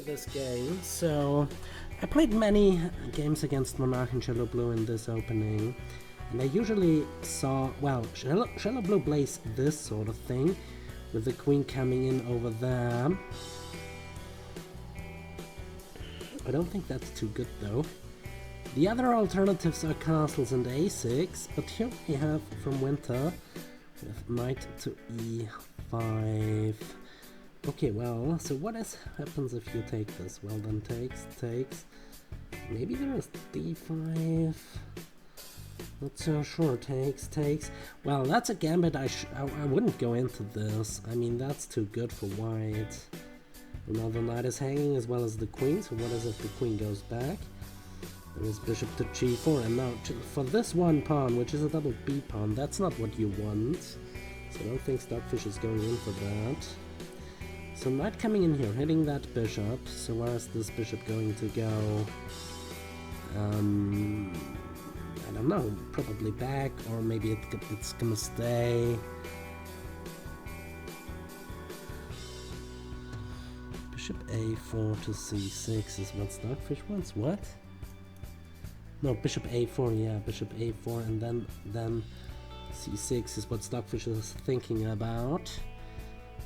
this game. So I played many games against Monarch and Shallow Blue in this opening, and I usually saw, well, Shallow Blue plays this sort of thing, with the queen coming in over there. I don't think that's too good though. The other alternatives are castles and a6, but here we have from Winter with knight to e5. Okay, well, so what happens if you take this? Well, then takes. Maybe there is d5. Not so sure. Takes. Well, that's a gambit. I wouldn't go into this. I mean, that's too good for white. Now the knight is hanging as well as the queen. So what is if the queen goes back? There is bishop to g4, and now for this one pawn, which is a double b pawn, that's not what you want. So I don't think Stockfish is going in for that. So knight coming in here, hitting that bishop. So where is this bishop going to go? I don't know, probably back, or maybe it's gonna stay. Bishop a4 to c6 is what Stockfish wants. What? No, bishop a4, yeah, bishop a4, and then c6 is what Stockfish is thinking about.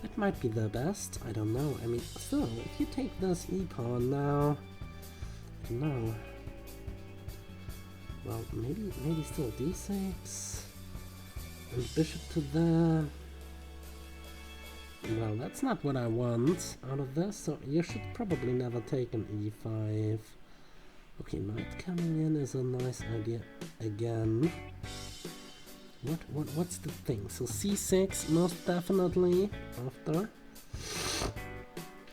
That might be the best, I don't know. I mean, still, if you take this e-pawn now, I don't know. Well, maybe still d6, and bishop to there. Well, that's not what I want out of this, so you should probably never take an e5. Okay, knight coming in is a nice idea again. What's the thing? So c6 most definitely after.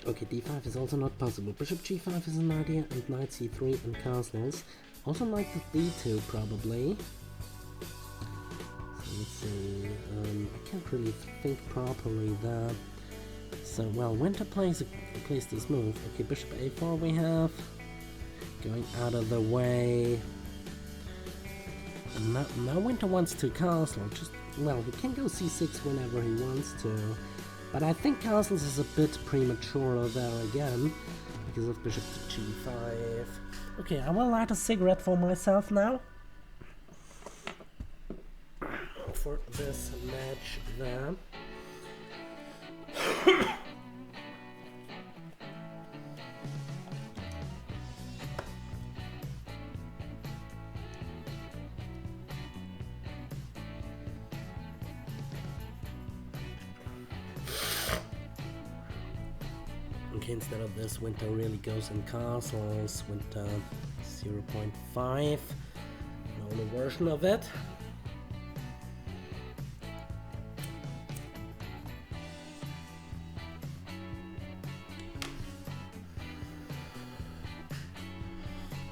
Okay, d5 is also not possible. Bishop g5 is an idea, and knight c3 and castles. Also knight to d2 probably. So let's see. I can't really think properly there. So well, Winter plays this move. Okay, bishop a4 we have. Going out of the way. And now Winter wants to castle. Well, he can go c6 whenever he wants to. But I think castles is a bit premature there again, because of bishop to g5. Okay, I will light a cigarette for myself now. For this match there. Okay, instead of this, Winter really goes in castles. Winter 0.5, an older version of it.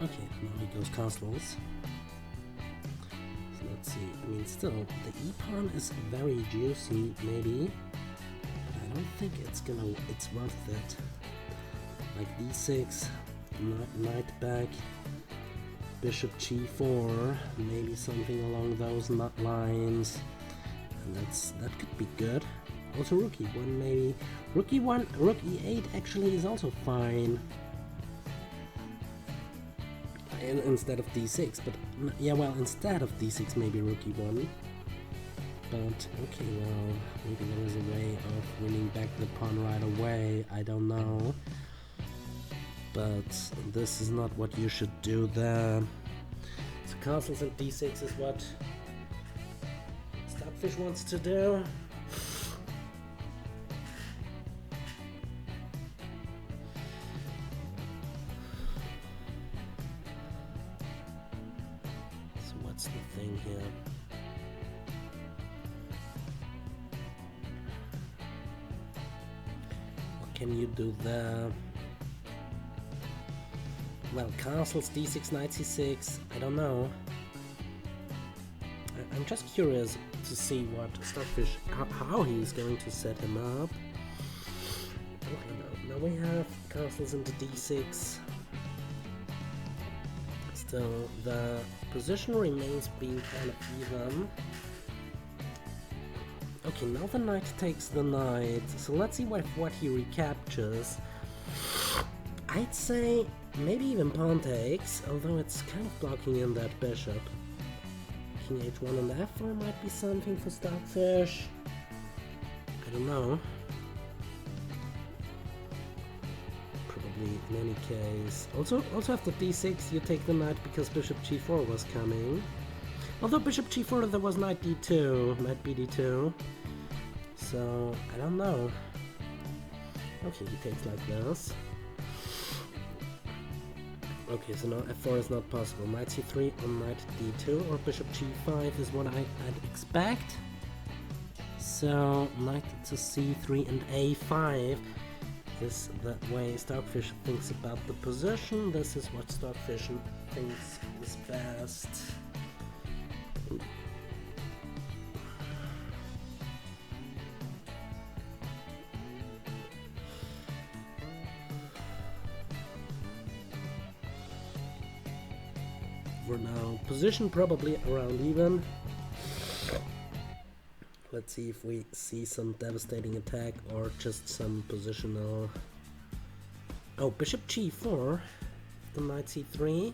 Okay, now he goes castles. So let's see. I mean, still, the e-pawn is very juicy, maybe. But I don't think it's worth it. Like d6, knight back, bishop g4, maybe something along those lines, and that could be good. Also rook e1 maybe. Rook e1, rook e8 actually is also fine. Instead of d6, but yeah, well, instead of d6 maybe rook e1. But okay, well, maybe there is a way of winning back the pawn right away, I don't know. But this is not what you should do there. So castles and d6 is what Stockfish wants to do. So what's the thing here? What can you do there? Well, castles, d6, knight c6, I don't know. I'm just curious to see what Stockfish, how he's going to set him up. Okay, now we have castles into d6. Still, the position remains being kind of even. Okay, now the knight takes the knight, so let's see what he recaptures. I'd say maybe even pawn takes, although it's kind of blocking in that bishop. King h1 and f4 might be something for Stockfish. I don't know. Probably in any case. Also after d6 you take the knight because bishop g4 was coming. Although bishop g4 there was knight d2, knight bd2. So I don't know. Okay, he takes like this. Okay, so now f4 is not possible. Knight c3 or knight d2 or bishop g5 is what I'd expect. So knight to c3 and a5 is the way Stockfish thinks about the position. This is what Stockfish thinks is best. For now, position probably around even. Let's see if we see some devastating attack or just some positional. Oh, bishop g4, the knight c3,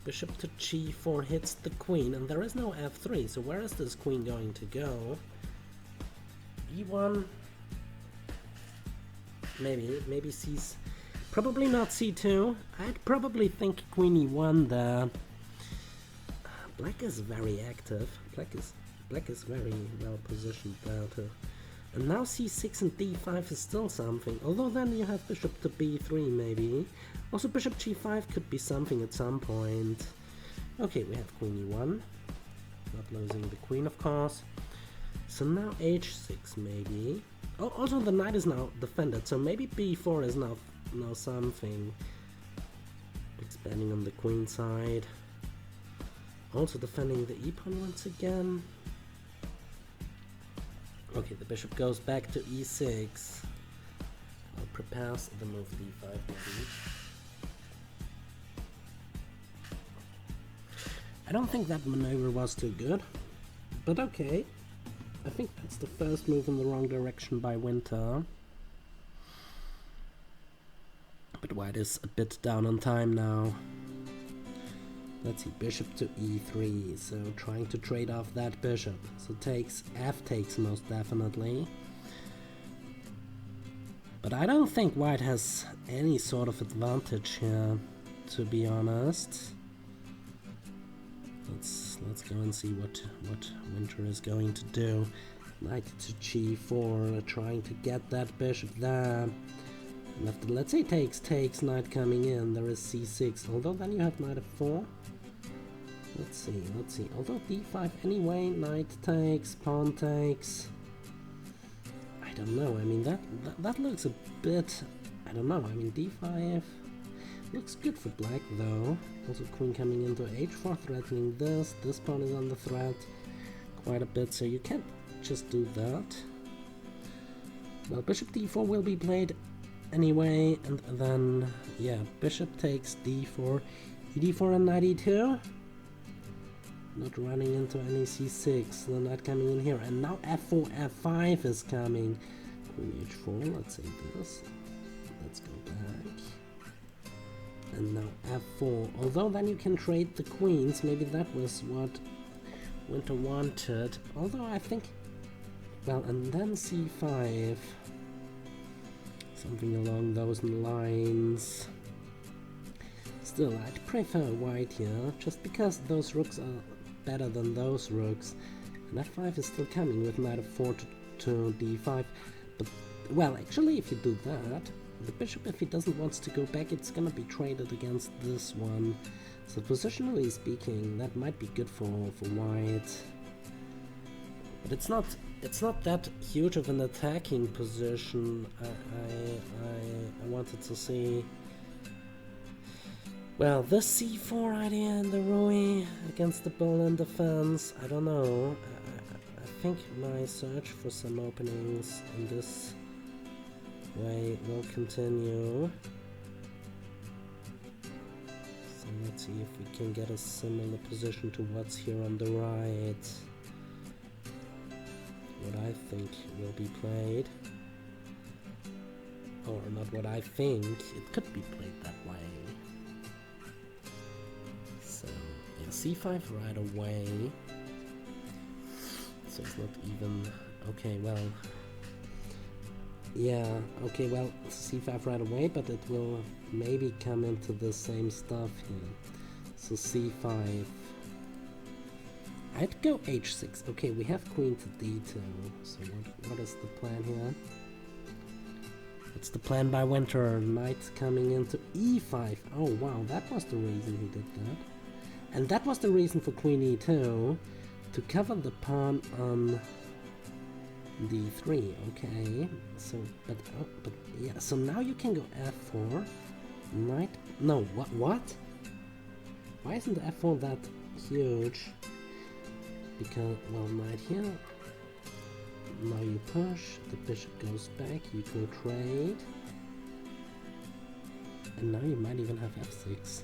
bishop to g4 hits the queen, and there is no f3, so where is this queen going to go? e1, maybe c's, probably not c2. I'd probably think queen e1 there. Black is very active. Black is very well positioned there too. And now c6 and d5 is still something, although then you have bishop to b3 maybe. Also bishop g5 could be something at some point. Okay, we have queen e1, not losing the queen of course. So now h6 maybe. Oh, also the knight is now defended, so maybe b4 is now something. Expanding on the queen side. Also defending the e-pawn once again. Okay, the bishop goes back to e6. Prepares the move d5 maybe. I don't think that maneuver was too good, but okay. I think that's the first move in the wrong direction by Winter. But white is a bit down on time now. Let's see, bishop to e3, so trying to trade off that bishop. So takes, f takes most definitely. But I don't think white has any sort of advantage here, to be honest. Let's go and see what Winter is going to do. Knight to g4, trying to get that bishop there. And after, let's say takes, knight coming in, there is c6, although then you have knight f4. Let's see, although d5 anyway, knight takes, pawn takes. I don't know, I mean that looks a bit, I don't know, I mean d5 looks good for black though. Also queen coming into h4, threatening this pawn is on the threat quite a bit, so you can't just do that. Well, bishop d4 will be played anyway, and then, yeah, bishop takes d4, ed4 and knight e2. Not running into any c6, the knight coming in here, and now f4, f5 is coming. Queen h4, let's say this. Let's go back. And now f4, although then you can trade the queens, maybe that was what Winter wanted. Although I think, well, and then c5. Something along those lines. Still, I'd prefer white here, just because those rooks are better than those rooks. And f5 is still coming with knight f4 to d5. But, well, actually, if you do that, the bishop, if he doesn't want to go back, it's gonna be traded against this one. So positionally speaking, that might be good for white. But it's not that huge of an attacking position. I wanted to see. Well, this c4 idea in the Rui against the Berlin defense, I don't know. I think my search for some openings in this way will continue. So let's see if we can get a similar position to what's here on the right. What I think will be played. or not what I think. It could be played that way. So yeah, c5 right away. So it's not even okay. Well, yeah, okay. Well, c5 right away, but it will maybe come into the same stuff here. So c5. I'd go h6. Okay, we have queen to d2. So what is the plan here? What's the plan by Winter? Knight coming into e5. Oh wow, that was the reason he did that. And that was the reason for queen e2, to cover the pawn on d3. Okay, so but yeah. So now you can go f4. Knight. No, what? Why isn't f4 that huge? Because, well, knight here, now you push, the bishop goes back, you go trade, and now you might even have f6.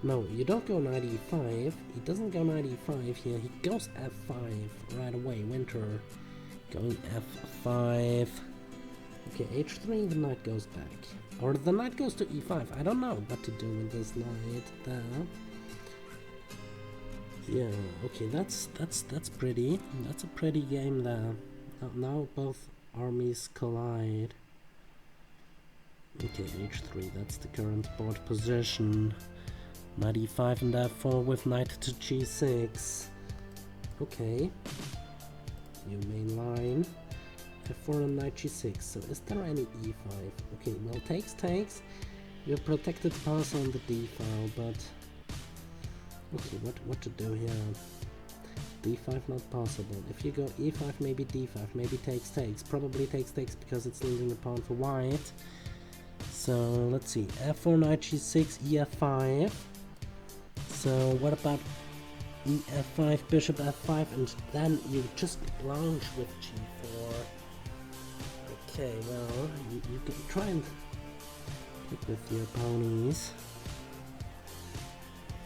No, you don't go knight e5, he doesn't go knight e5 here, he goes f5 right away. Winter going f5. Okay, h3, the knight goes back, or the knight goes to e5. I don't know what to do with this knight there. Yeah, okay, that's pretty. That's a pretty game there. Now both armies collide. Okay, h3, that's the current board position. Knight e5 and f4 with knight to g6. Okay. New main line. f4 and knight g6. So is there any e5? Okay, well, takes. You're protected pass on the d file, but okay, what to do here? d5 not possible. If you go e5, maybe d5, maybe takes. Probably takes because it's losing a pawn for white. So let's see, f4, knight g6, ef5. So what about ef5, bishop f5, and then you just launch with g4. Okay, well, you can try and pick with your ponies.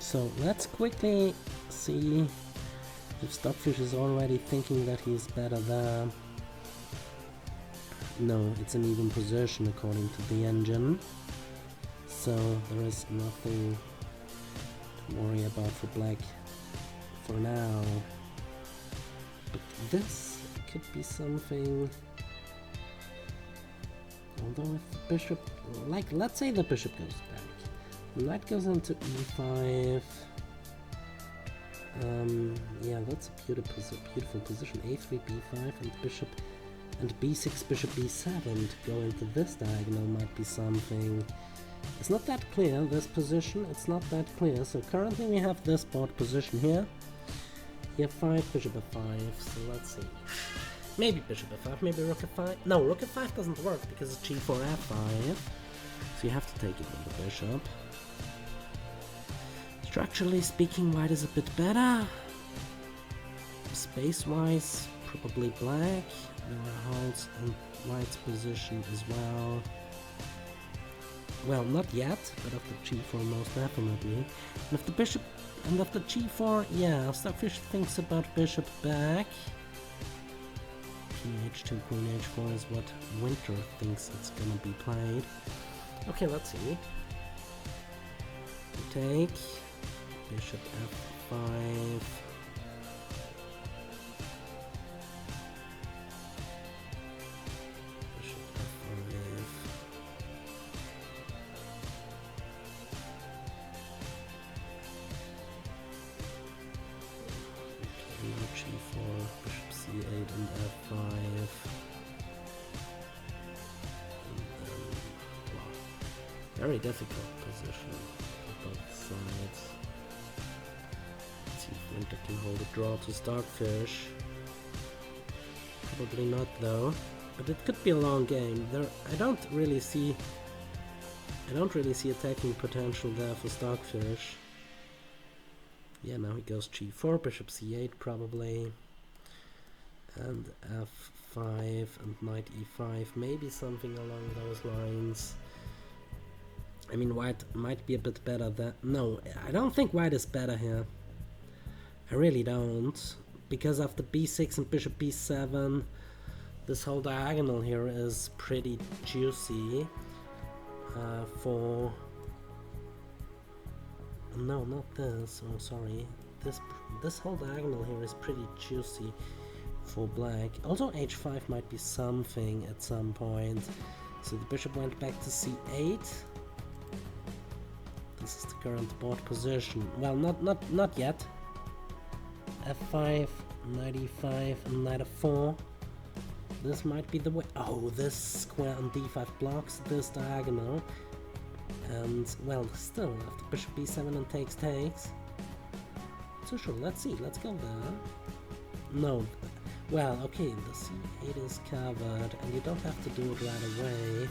So let's quickly see if Stockfish is already thinking that he's better there. No, it's an even position according to the engine. So there is nothing to worry about for black for now. But this could be something. Although if the bishop, like, let's say the bishop goes back. The knight goes into e5. Yeah, that's a beautiful position. a3, b5, and bishop, and b6, bishop b7 to go into this diagonal might be something. It's not that clear, this position, it's not that clear. So currently we have this board position here. e5, bishop f5, so let's see. Maybe bishop f5, maybe rook f5. No, rook f5 doesn't work because it's g4 f5. So you have to take it with the bishop. Structurally speaking, white is a bit better. Space-wise, probably black. There are holes in white's position as well. Well, not yet, but after g4 most definitely. And if the bishop, and after g4, yeah, Stockfish thinks about bishop back. King h2, queen h4 is what Winter thinks it's gonna be played. Okay, let's see. Take. Bishop f5. Bishop f5. g4, bishop c8 and f5. And then, wow, very difficult position for both sides. Winter can hold a draw to Stockfish. Probably not though, but it could be a long game. I don't really see attacking potential there for Stockfish. Yeah, now he goes g4, bishop c8 probably, and f5 and knight e5, maybe something along those lines. I mean, white might be a bit better there. No, I don't think white is better here. I really don't, because after b6 and bishop b7, This whole diagonal here is pretty juicy for... No, not this. Oh, sorry. This whole diagonal here is pretty juicy for black. Also, h5 might be something at some point. So the bishop went back to c8. This is the current board position. Well, not yet. f5, knight e5, and knight f4. This might be the way. Oh, this square on d5 blocks this diagonal. And, well, still, after bishop b7 and takes. So sure, let's see, let's go there. No, well, okay, the c8 is covered, and you don't have to do it right away.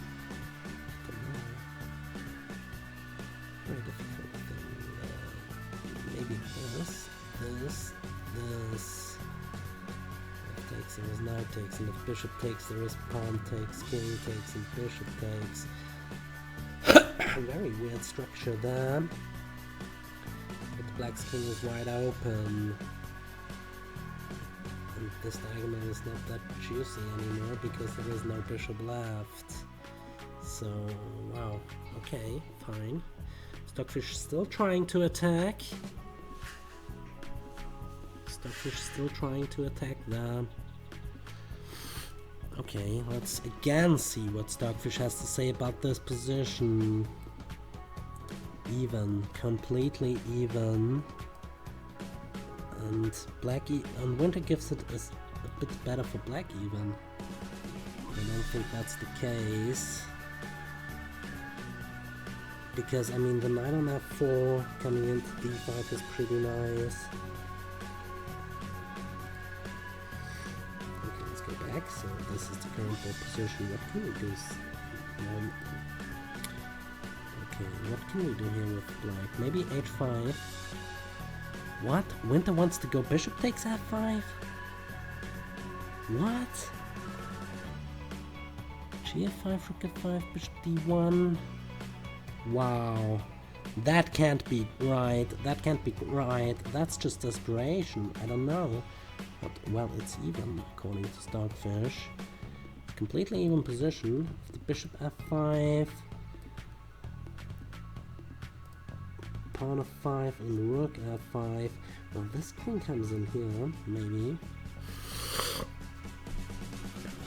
Very difficult thing. Maybe this. Takes, there is knight takes, and if bishop takes, there is pawn takes, king takes, and bishop takes. Very weird structure there. But black's king is wide open. And this diagonal is not that juicy anymore because there is no bishop left. So, wow. Okay, fine. Stockfish still trying to attack. Stockfish still trying to attack there. Okay, let's again see what Stockfish has to say about this position. Even, completely even. And black and winter gives it is a bit better for black even. I don't think that's the case. Because I mean the knight on f4 coming into d5 is pretty nice. Back, so this is the current board position. What can we do? Okay, what can we do here with black? Maybe h5. What? Winter wants to go bishop takes f5? What? Gf5, rook f5, bishop d1. Wow. That can't be right. That can't be right. That's just desperation. I don't know. But, well, it's even, according to Stockfish. Completely even position. The bishop f5, pawn f5, and rook f5. Well, this king comes in here, maybe.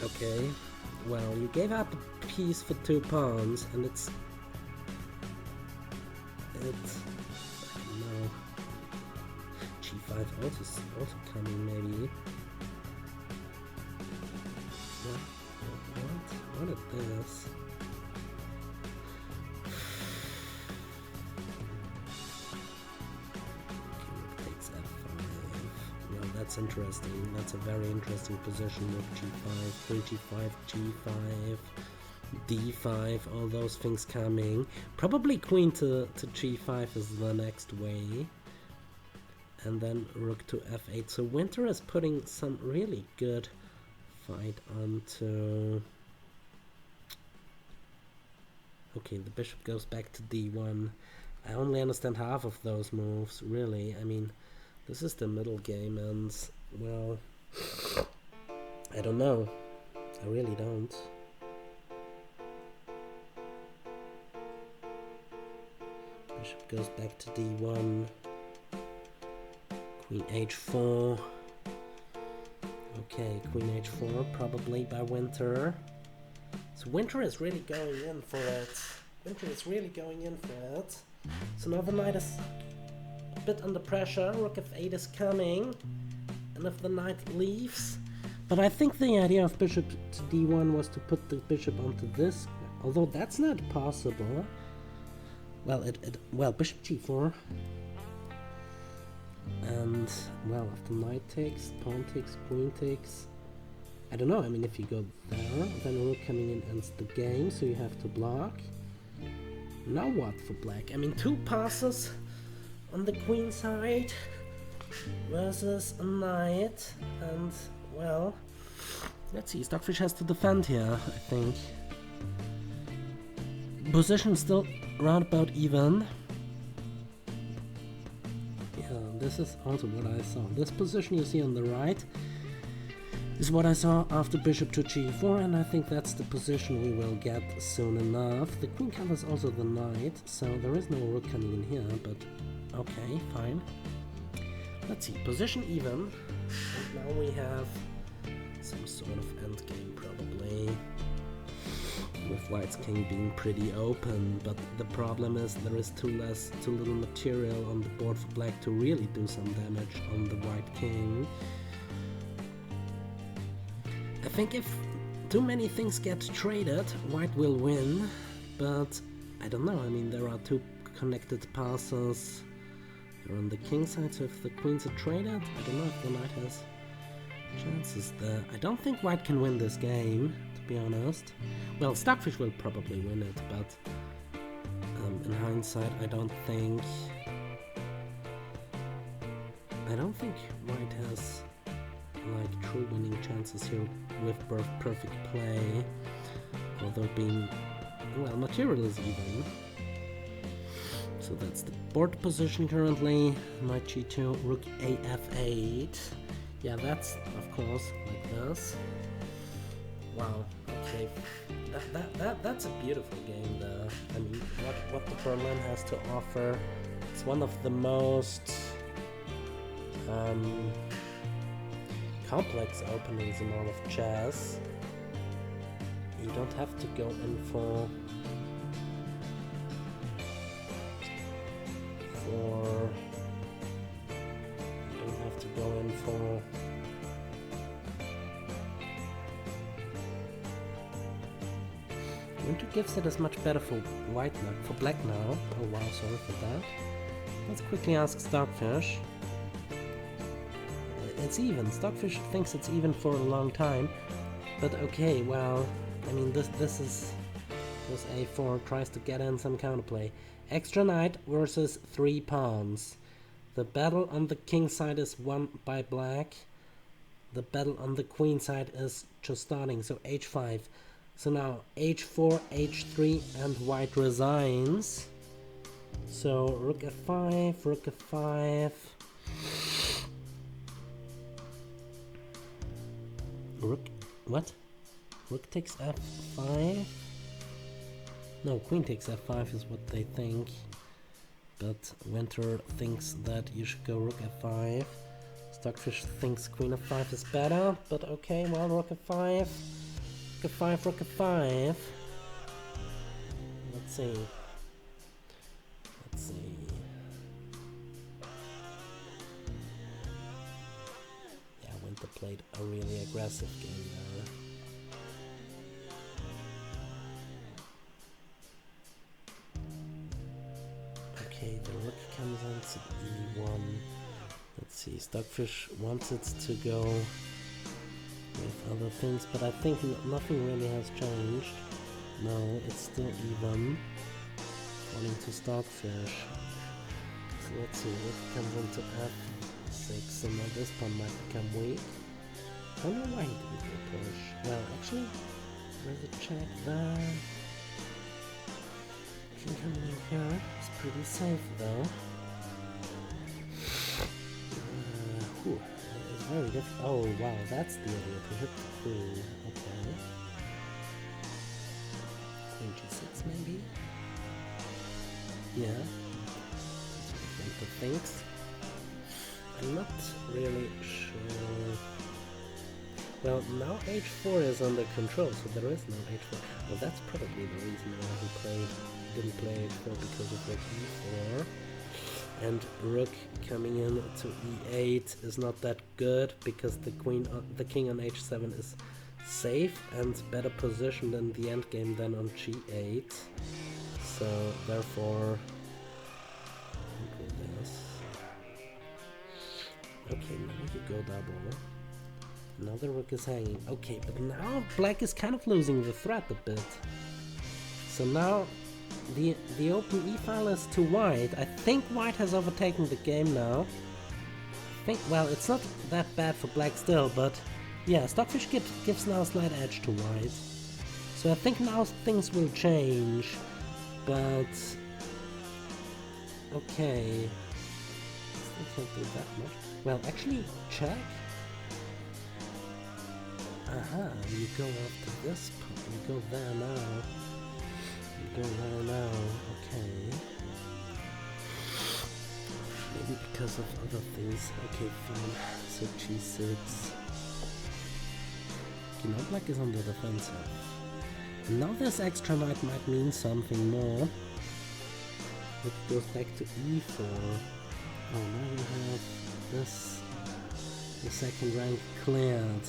Okay. Well, you gave up a piece for 2 pawns, and it's no. G5 also coming, maybe. What is this? King takes f5. Well, that's interesting. That's a very interesting position with g5, queen g5, g5, d5, all those things coming. Probably queen to g5 is the next way. And then rook to f8. So winter is putting some really good fight onto... Okay, the bishop goes back to d1. I only understand half of those moves, really. I mean, this is the middle game, and, well, I don't know. I really don't. Bishop goes back to d1. Queen h4. Okay, queen h4, probably by winter. So winter is really going in for it. Winter is really going in for it. So now the knight is a bit under pressure. Rook f8 is coming. And if the knight leaves... But I think the idea of bishop to d1 was to put the bishop onto this. Although that's not possible. Well, well, bishop g4. And, well, after knight takes, pawn takes, queen takes. I don't know, I mean, if you go there, then rook coming in ends the game, so you have to block. Now what for black? I mean, 2 passes on the queen side versus a knight, and, well, let's see, Stockfish has to defend here, I think. Position still round about even. This is also what I saw. This position you see on the right is what I saw after bishop to g4, and I think that's the position we will get soon enough. The queen covers also the knight, so there is no rook coming in here, but okay, fine. Let's see, position even, and now we have some sort of endgame probably, with white's king being pretty open, but the problem is there is too little material on the board for black to really do some damage on the white king. I think if too many things get traded, white will win, but I don't know. I mean, there are two connected passes. They're on the king side, so if the queens are traded, I don't know if the knight has chances there. I don't think white can win this game, to be honest. Well, Stockfish will probably win it, but in hindsight, I don't think white has like true winning chances here with perfect play, although being, well, material is even. So that's the board position currently. Knight g2, rook a f8. Yeah, that's of course like this. Wow. Okay. That's a beautiful game there. I mean, what the Berlin has to offer. It's one of the most complex openings in all of chess. You don't have to go in for Winter gives it as much better for white now, for black now. Oh wow, sorry for that. Let's quickly ask Stockfish. It's even. Stockfish thinks it's even for a long time. But okay, well, I mean this a4 tries to get in some counterplay. Extra knight versus 3 pawns. The battle on the king side is won by black. The battle on the queen side is just starting, so h5. So now h4, h3, and white resigns. So rook f5, rook f5. Rook, what? Rook takes f5? No, queen takes f5 is what they think. But Winter thinks that you should go rook f5. Stockfish thinks queen f5 is better, but okay, well, rook f5. Rook f5, rook f5. Let's see. Let's see. Yeah, Winter played a really aggressive game there. Okay, the rook comes into e1. Let's see, Stockfish wants it to go with other things, but I think nothing really has changed. No, it's still even, according to Stockfish. So let's see, rook comes into f6, so now this pawn might become weak. I don't know why he didn't go push. Well, actually, there's a check there. King coming in here. It's pretty safe though. It's very difficult. Oh wow, that's the idea, to hit the queen. Okay. Queen g6 maybe? Yeah. That's what Winter thinks. I'm not really sure. Well, now h4 is under control, so there is no h4. Well, that's probably the reason why he didn't play h4, because of rook e4. And rook coming in to e8 is not that good, because the king on h7 is safe and better positioned in the endgame than on g8. So therefore, okay, now you go double. Now the rook is hanging. Okay, but now black is kind of losing the threat a bit. So now the open e-file is to white. I think white has overtaken the game now. Well, it's not that bad for black still, but yeah, Stockfish gives now a slight edge to white. So I think now things will change, but okay. Still can't do that much. Well, actually, check. Aha, you go after this, you go there now. You go there now, okay. Maybe because of other things. Okay, fine. So g6. Okay, now black is on the defensive. Now this extra knight might mean something more. It goes back to e4. Oh, now you have this, the second rank cleared.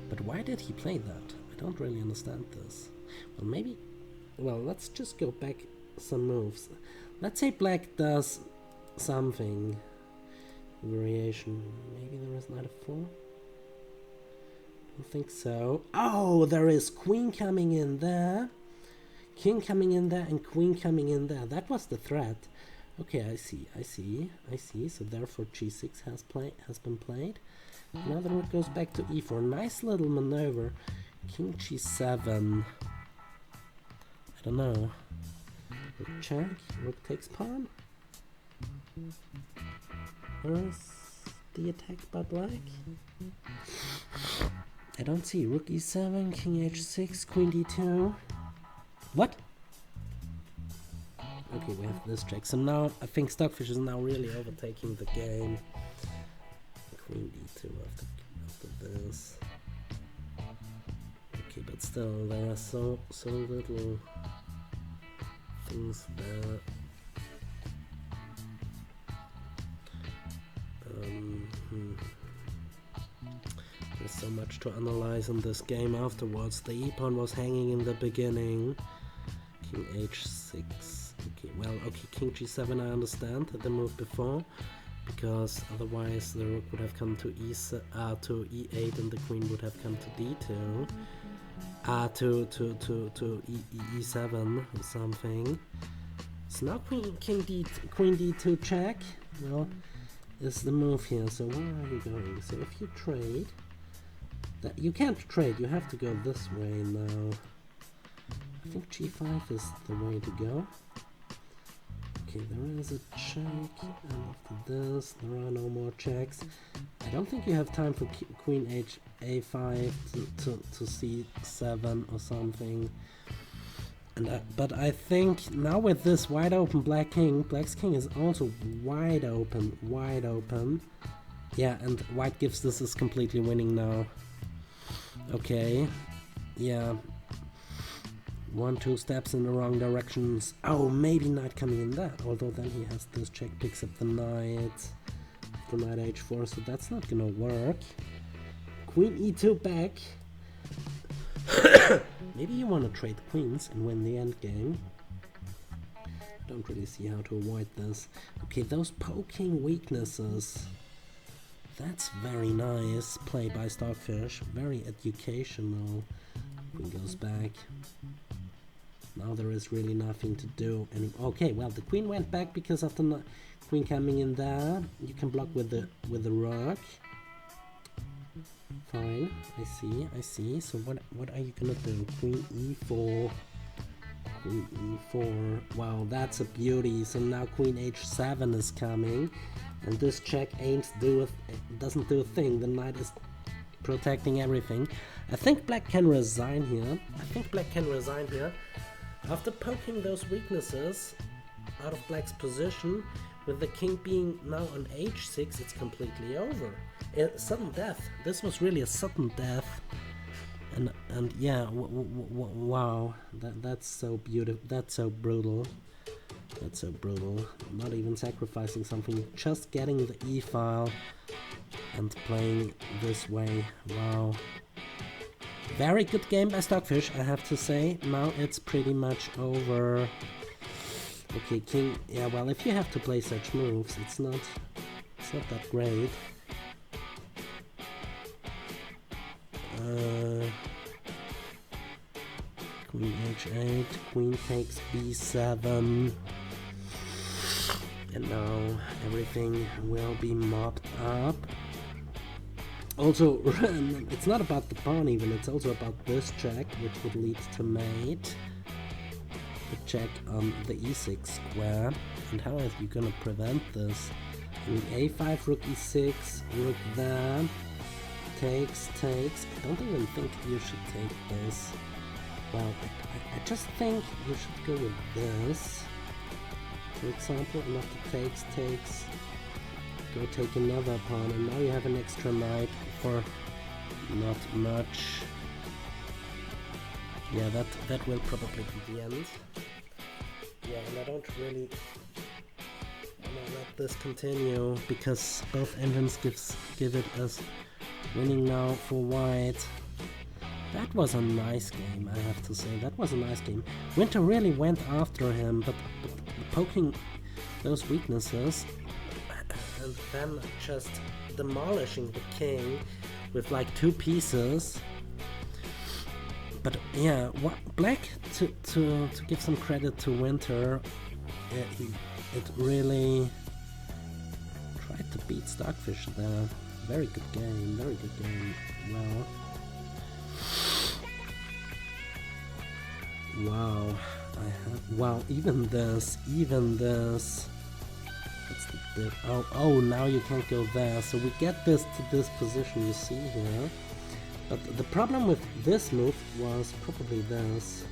But why did he play that? I don't really understand this. Well, maybe... Well, let's just go back some moves. Let's say black does something. Variation. Maybe there is knight f4? I don't think so. Oh, there is queen coming in there. King coming in there and queen coming in there. That was the threat. Okay, I see. So therefore g6 has been played. Now the rook goes back to e4. Nice little maneuver. King g7. I don't know. Rook check. Rook takes pawn. Where is the attack by black? I don't see. Rook e7, king h6, queen d2. What? Okay, we have this check. So now I think Stockfish is now really overtaking the game. Queen d2 after this. Okay, but still there are so little things there. There's so much to analyze in this game afterwards. The e-pawn was hanging in the beginning. King h6. Okay, well, okay, king g7 I understand the move before, because otherwise the rook would have come to e8 and the queen would have come to d2. To e7 or something. So now queen d2 check. Well, is the move here. So where are you going? So if you trade, that you can't trade. You have to go this way now. I think g5 is the way to go. Okay, there is a check, and after this, there are no more checks. I don't think you have time for queen a5 to c7 or something. And but I think now with this wide open black's king is also wide open. Yeah, and white gives this is completely winning now. Okay, yeah. 1-2 steps in the wrong directions. Oh, maybe knight coming in that. Although then he has this check, picks up the knight. The knight h4, so that's not gonna work. Queen e2 back. Maybe you want to trade queens and win the endgame. I don't really see how to avoid this. Okay, those poking weaknesses. That's very nice play by Stockfish. Very educational. Queen goes back. Now there is really nothing to do. Okay, well the queen went back because of the queen coming in there. You can block with the rook. Fine, I see. So what are you gonna do? Queen e4. Queen e4. Wow, that's a beauty. So now queen h7 is coming, and this check doesn't do a thing. The knight is protecting everything. I think black can resign here. After poking those weaknesses out of black's position, with the king being now on h6, it's completely over. Sudden death. This was really a sudden death. And yeah, wow, that's so beautiful. That's so brutal. Not even sacrificing something, just getting the e-file and playing this way. Wow. Very good game by Stockfish, I have to say. Now it's pretty much over. Okay, king. Yeah, well, if you have to play such moves, it's not that great. Queen h8, queen takes b7, and now everything will be mopped up. Also, it's not about the pawn even, it's also about this check, which would lead to mate. The check on the e6 square. And how are you gonna prevent this? I mean, a5, rook e6, rook there, takes. I don't even think you should take this. Well, I just think you should go with this. For example, and after takes, go take another pawn, and now you have an extra knight for not much. Yeah, that will probably be the end. Yeah, and I don't really want to let this continue, because both engines give it as winning now for white. That was a nice game, I have to say. That was a nice game. Winter really went after him, but poking those weaknesses and then just demolishing the king with like 2 pieces. But yeah, black, to give some credit to Winter, it really tried to beat Stockfish there. Very good game, very good game. Well, wow, wow, even this. That's the oh, now you can't go there. So we get this to this position you see here. But the problem with this move was probably this.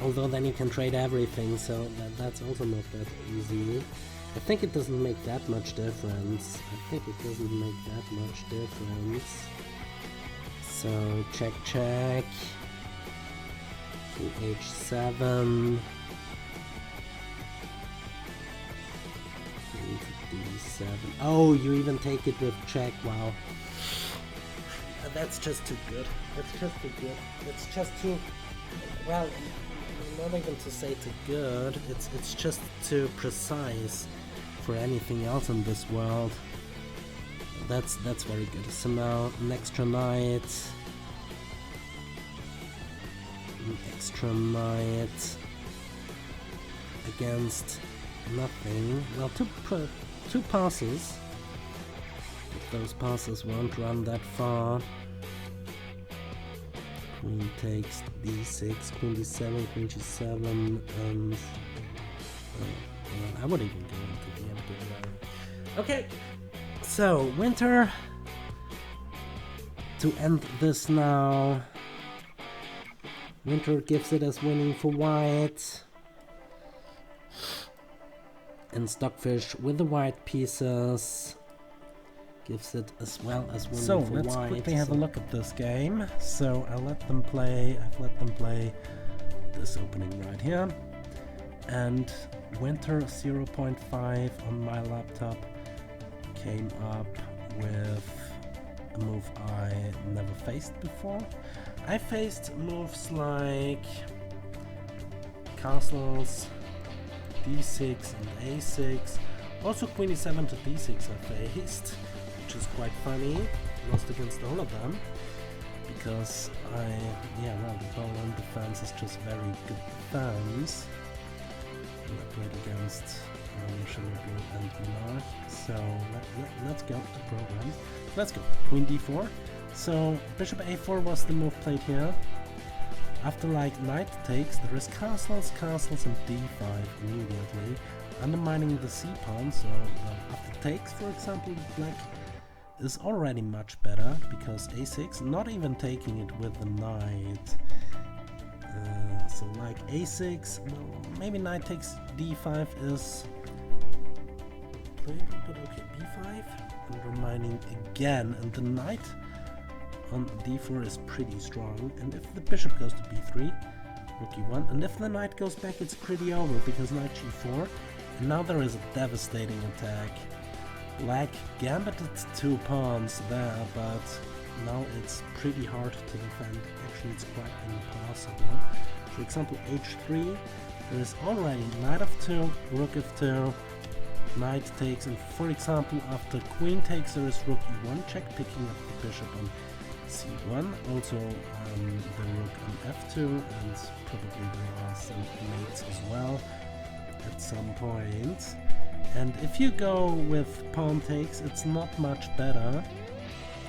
Although then you can trade everything, so that's also not that easy. I think it doesn't make that much difference. So check. H7. D7. Oh, you even take it with check. Wow. That's just too good. It's just too, well, not even to say too good. It's just too precise for anything else in this world. That's very good. So now an extra knight. Against nothing. Well, two passes. But those passes won't run that far. Queen takes d6, queen d7, queen g7, and I would even go into the empty line. Okay, so Winter, to end this now. Winter gives it as winning for white. And Stockfish with the white pieces gives it as well as winning for white. So let's quickly have a look at this game. So I've let them play this opening right here. And Winter 0.5 on my laptop came up with a move I never faced before. I faced moves like castles, d6 and a6. Also queen e7 to d6 I faced, which is quite funny. Lost against all of them because the Poland defense is just very good defense. I played against Blue and Monarch. So let's go to program. Let's go. Queen d4. So bishop a4 was the move played here. After like knight takes, there is castles and d5 immediately, undermining the c pawn. So after takes, for example, black is already much better because a6, not even taking it with the knight. So like a6, well, maybe knight takes d5 is played, but okay, b5, undermining again, and the knight on d4 is pretty strong, and if the bishop goes to b3, rook e1, and if the knight goes back, it's pretty over because knight g4, and now there is a devastating attack. Black gambited 2 pawns there, but now it's pretty hard to defend. Actually, it's quite impossible. For example, h3, there is already knight f2, rook f2, knight takes, and for example, after queen takes, there is rook e1 check, picking up the bishop on c1, also the rook on f2, and probably there are some mates as well at some point. And if you go with pawn takes, it's not much better,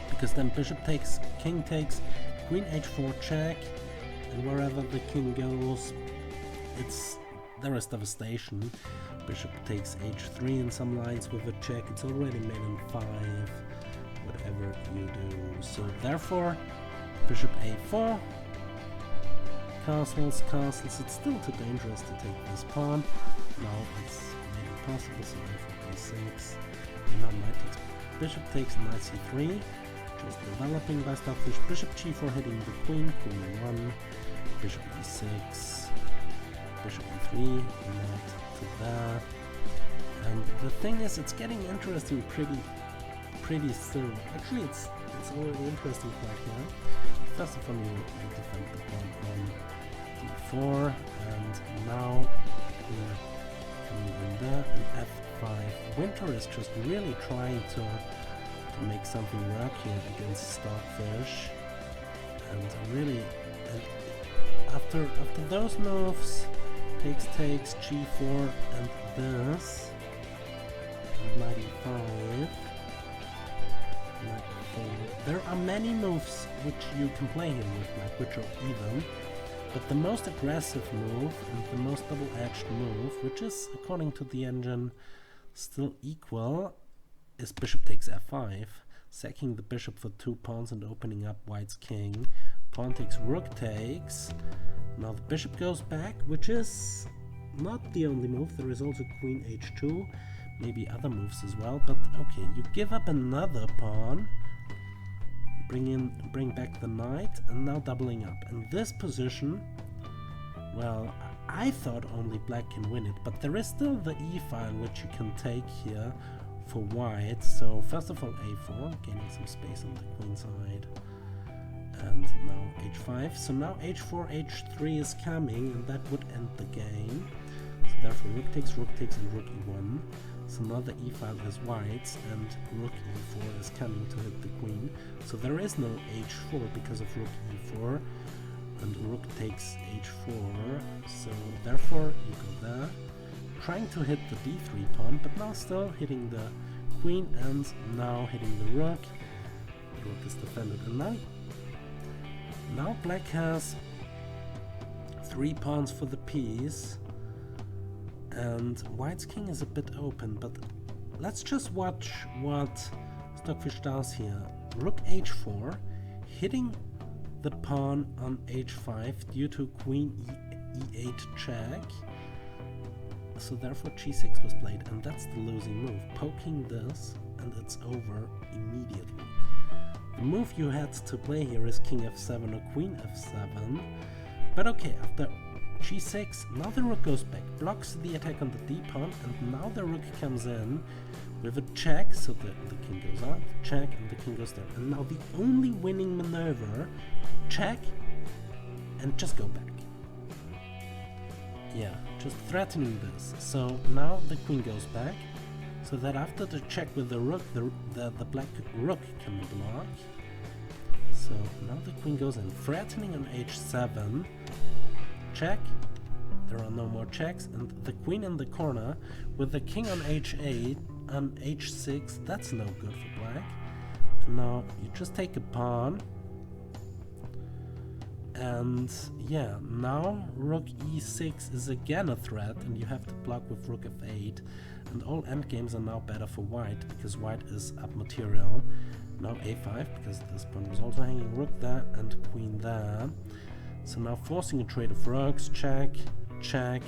because then bishop takes, king takes, queen h4 check, and wherever the king goes, there is devastation. Bishop takes h3 in some lines with a check, it's already made in 5. whatever you do. So therefore, bishop a4, castles, it's still too dangerous to take this pawn. Now it's maybe possible, so therefore a6, and now knight takes, bishop takes, knight c3, just developing by Stockfish, bishop g4 hitting the queen, queen e1, bishop e6, bishop e3, knight to there. And the thing is, it's getting interesting pretty soon. Actually, it's already interesting right here. First of all, you defend the pawn on d4, and now we're coming in there, and f5. Winter is just really trying to make something work here against Stockfish, and really, and after those moves, takes, g4, and this, and knight e5, there are many moves which you can play here with, like, which are even, but the most aggressive move and the most double-edged move, which is, according to the engine, still equal, is bishop takes f5, sacking the bishop for 2 pawns and opening up white's king. Pawn takes, rook takes. Now the bishop goes back, which is not the only move. There is also queen h2, maybe other moves as well, but okay, you give up another pawn, bring back the knight, and now doubling up. In this position, well, I thought only black can win it, but there is still the e-file which you can take here for white. So first of all a4, gaining some space on the queen side, and now h5. So now h4, h3 is coming, and that would end the game. So therefore rook takes, and rook e1. So now the e-file is white's, and rook e4 is coming to hit the queen. So there is no h4 because of rook e4, and rook takes h4. So therefore you go there, trying to hit the d3 pawn, but now still hitting the queen, and now hitting the rook. The rook is defended, and now black has 3 pawns for the piece, and white's king is a bit open, but let's just watch what Stockfish does here. Rook h4, hitting the pawn on h5 due to queen e8 check. So therefore g6 was played, and that's the losing move. Poking this, and it's over immediately. The move you had to play here is king f7 or queen f7, but okay, after g6, now the rook goes back, blocks the attack on the d pawn, and now the rook comes in with a check, so the king goes up, check, and the king goes down. And now the only winning maneuver, check, and just go back. Yeah, just threatening this. So now the queen goes back, so that after the check with the rook, the black rook can block. So now the queen goes in, threatening on h7, check, there are no more checks, and the queen in the corner with the king on h8 and h6, that's no good for black. And now you just take a pawn, and yeah, now rook e6 is again a threat, and you have to block with rook f8, and all endgames are now better for white, because white is up material. Now a5, because this pawn was also hanging, rook there, and queen there. So now forcing a trade of rooks, check, check,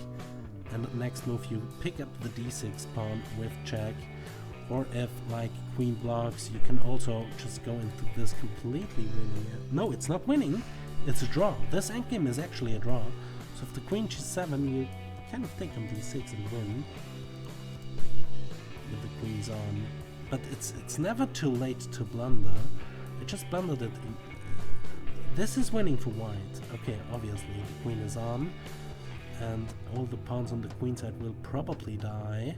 and next move you pick up the d6 pawn with check, or if like queen blocks, you can also just go into this completely winning it. No, it's not winning, it's a draw. This endgame is actually a draw. So if the queen g7, you kind of take on d6 and win with the queens on. But it's never too late to blunder. I just blundered it. This is winning for white. Okay, obviously the queen is on, and all the pawns on the queen side will probably die.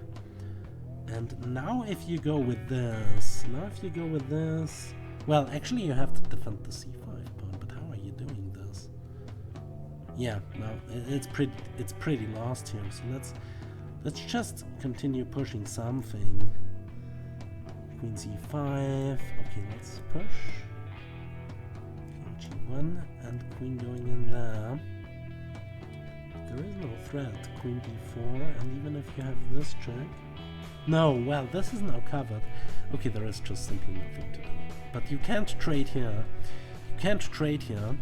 And now if you go with this, well, actually you have to defend the c5 pawn, but how are you doing this? Yeah, no, it's pretty lost here. So let's just continue pushing something. Queen c5. Okay, let's push. King g1 and queen going in there. There is no threat. Queen d4, and even if you have this check. No, well, this is now covered. Okay, there is just simply nothing to do. But you can't trade here. You can't trade here.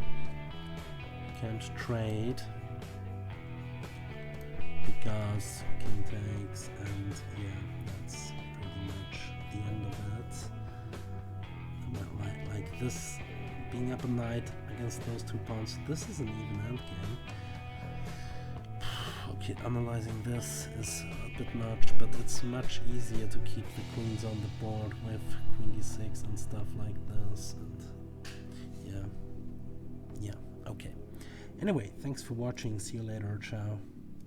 Can't trade because king takes, and yeah, that's pretty much the end of it. Like this, being up a knight against those two pawns, this is an even endgame. Okay, analyzing this is a bit much, but it's much easier to keep the queens on the board with queen d6 and stuff like this, and yeah, okay. Anyway, thanks for watching, see you later, ciao.